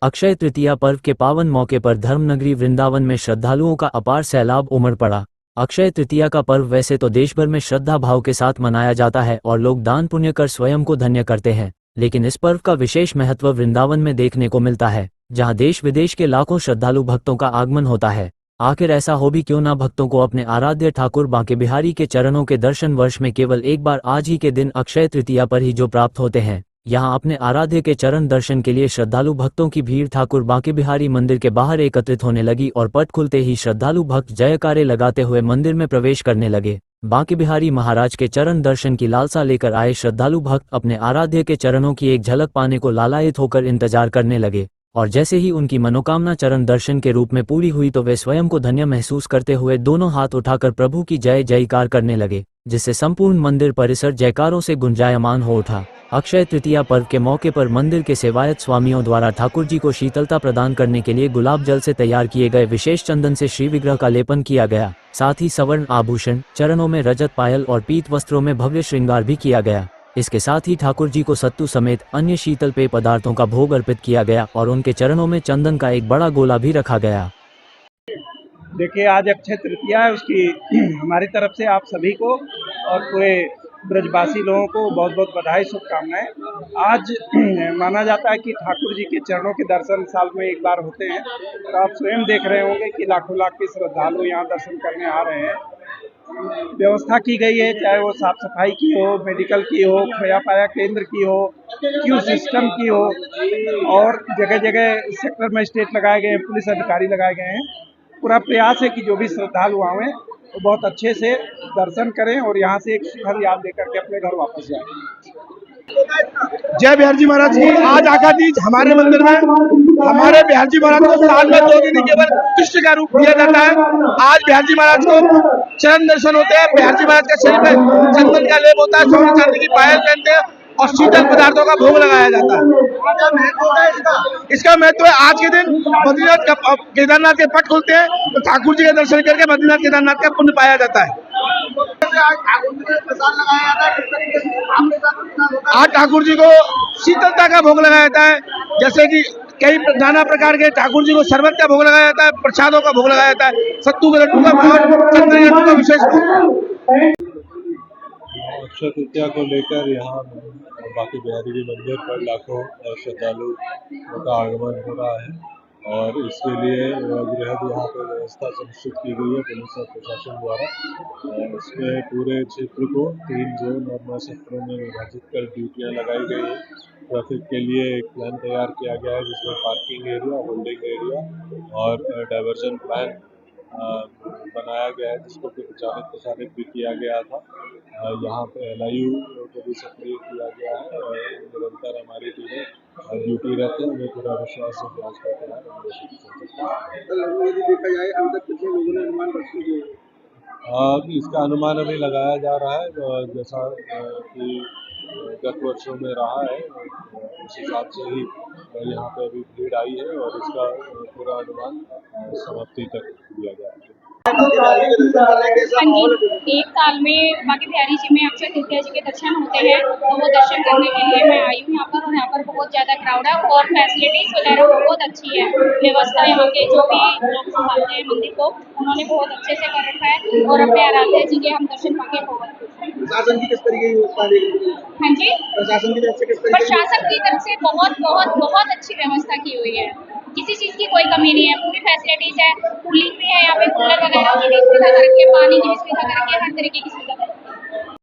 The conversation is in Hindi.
अक्षय तृतीया पर्व के पावन मौके पर धर्मनगरी वृंदावन में श्रद्धालुओं का अपार सैलाब उमड़ पड़ा। अक्षय तृतीया का पर्व वैसे तो देश भर में श्रद्धा भाव के साथ मनाया जाता है और लोग दान पुण्य कर स्वयं को धन्य करते हैं, लेकिन इस पर्व का विशेष महत्व वृंदावन में देखने को मिलता है, जहां देश विदेश के लाखों श्रद्धालु भक्तों का आगमन होता है। आखिर ऐसा हो भी क्यों ना, भक्तों को अपने आराध्य ठाकुर बांके बिहारी के चरणों के दर्शन वर्ष में केवल एक बार आज ही के दिन अक्षय तृतीया पर ही जो प्राप्त होते हैं। यहाँ अपने आराध्य के चरण दर्शन के लिए श्रद्धालु भक्तों की भीड़ ठाकुर बांके बिहारी मंदिर के बाहर एकत्रित होने लगी और पट खुलते ही श्रद्धालु भक्त जयकारे लगाते हुए मंदिर में प्रवेश करने लगे। बांके बिहारी महाराज के चरण दर्शन की लालसा लेकर आए श्रद्धालु भक्त अपने आराध्य के चरणों की एक झलक पाने को लालायित होकर इंतजार करने लगे, और जैसे ही उनकी मनोकामना चरण दर्शन के रूप में पूरी हुई तो वे स्वयं को धन्य महसूस करते हुए दोनों हाथ उठाकर प्रभु की जय जयकार करने लगे, जिससे संपूर्ण मंदिर परिसर जयकारों से गुंजायमान हो उठा। अक्षय तृतीया पर्व के मौके पर मंदिर के सेवायत स्वामियों द्वारा ठाकुर जी को शीतलता प्रदान करने के लिए गुलाब जल से तैयार किए गए विशेष चंदन से श्री विग्रह का लेपन किया गया। साथ ही सवर्ण आभूषण, चरणों में रजत पायल और पीत वस्त्रों में भव्य श्रृंगार भी किया गया। इसके साथ ही ठाकुर जी को सत्तू समेत अन्य शीतल पेय पदार्थों का भोग अर्पित किया गया और उनके चरणों में चंदन का एक बड़ा गोला भी रखा गया। देखिए, आज अक्षय तृतीया है, उसकी हमारी तरफ से आप सभी को और पूरे ब्रजवासी लोगों को बहुत बहुत बधाई, शुभकामनाएं। आज माना जाता है कि ठाकुर जी के चरणों के दर्शन साल में एक बार होते हैं, और आप स्वयं देख रहे होंगे कि लाखों लाख के श्रद्धालु यहाँ दर्शन करने आ रहे हैं। व्यवस्था की गई है, चाहे वो साफ सफाई की हो, मेडिकल की हो, खोया पाया केंद्र की हो, क्यू सिस्टम की हो, और जगह जगह सेक्टर मजिस्ट्रेट लगाए गए हैं, पुलिस अधिकारी लगाए गए हैं। पूरा प्रयास है कि जो भी श्रद्धालु आए वो बहुत अच्छे से दर्शन करें और यहाँ से एक सुखद याद लेकर के अपने घर वापस जाएं। जय बिहार जी महाराज की। आज आकातीज हमारे मंदिर में हमारे बिहार जी महाराज को साल में 2 दिन केवल कृष्ण का रूप दिया जाता है। आज बिहार जी महाराज को चरण दर्शन होते हैं। बिहार जी महाराज का शरीर में चंदन का लेप होता है, सोने चांदी की पायल पहनते हैं और शीतल पदार्थों का भोग लगाया जाता है। इसका महत्व है, आज के दिन बद्रीनाथ केदारनाथ के पट खुलते हैं तो ठाकुर जी के दर्शन करके बद्रीनाथ केदारनाथ का पुण्य पाया जाता है। आज ठाकुर जी को शीतलता का भोग लगाया जाता है, जैसे कि कई नाना प्रकार के ठाकुर जी को शरबत का भोग लगाया जाता है, प्रसादों का भोग लगाया जाता है, सत्तू के लड्डू का भोग, चंद्र लड्डू का विशेष भोग। अक्षय तृतीया को लेकर यहाँ बांके बिहारी जी मंदिर पर लाखों श्रद्धालु का आगमन हो रहा है और इसके लिए बृहद यहाँ पर व्यवस्था सुनिश्चित की गई है पुलिस और प्रशासन द्वारा। इसमें पूरे क्षेत्र को 3 जोन और 9 सेक्टरों में विभाजित कर ड्यूटियाँ लगाई गई हैं। ट्रैफिक के लिए एक प्लान तैयार किया गया है जिसमें पार्किंग एरिया, होल्डिंग एरिया और डाइवर्जन प्लान बनाया गया है, जिसको कि प्रचारित भी किया गया था। यहाँ पे LIU को भी सक्रिय किया गया है और निरंतर हमारी टीमें ड्यूटी रहते हैं। हमें पूरा विश्वास है कि आज का त्यौहार देखा जाए अभी तक कितने लोगों ने अनुमान व्यक्त किया? इसका अनुमान अभी लगाया जा रहा है, जैसा कि गत वर्षों में रहा है उस हिसाब से ही यहाँ पे अभी भीड़ आई है और इसका पूरा अनुमान समाप्ति तक दिया गया है। हाँ जी, एक साल में बांके बिहारी जी में अक्षय तृतीया जी के दर्शन होते हैं, तो वो दर्शन करने के लिए मैं आई हूँ यहाँ पर, और यहाँ पर बहुत ज़्यादा क्राउड है और फैसिलिटीज वगैरह बहुत अच्छी है। व्यवस्था यहाँ के जो भी लोग संभालते हैं मंदिर को, उन्होंने बहुत अच्छे से कर रखा है और अपने आराध्य जी के हम दर्शन पाके हो गए। प्रशासन की किस तरीके की व्यवस्था? हाँ जी, प्रशासन की तरफ से किस तरीके? प्रशासन की तरफ से बहुत बहुत बहुत अच्छी व्यवस्था की हुई है, किसी चीज की कोई कमी नहीं है, पूरी फैसिलिटीज है। कूलिंग भी है यहाँ पे, कूलर वगैरह की भी सुविधा कर रखी है, पानी की भी सुविधा कर रखी है, हर तरीके की सुविधा।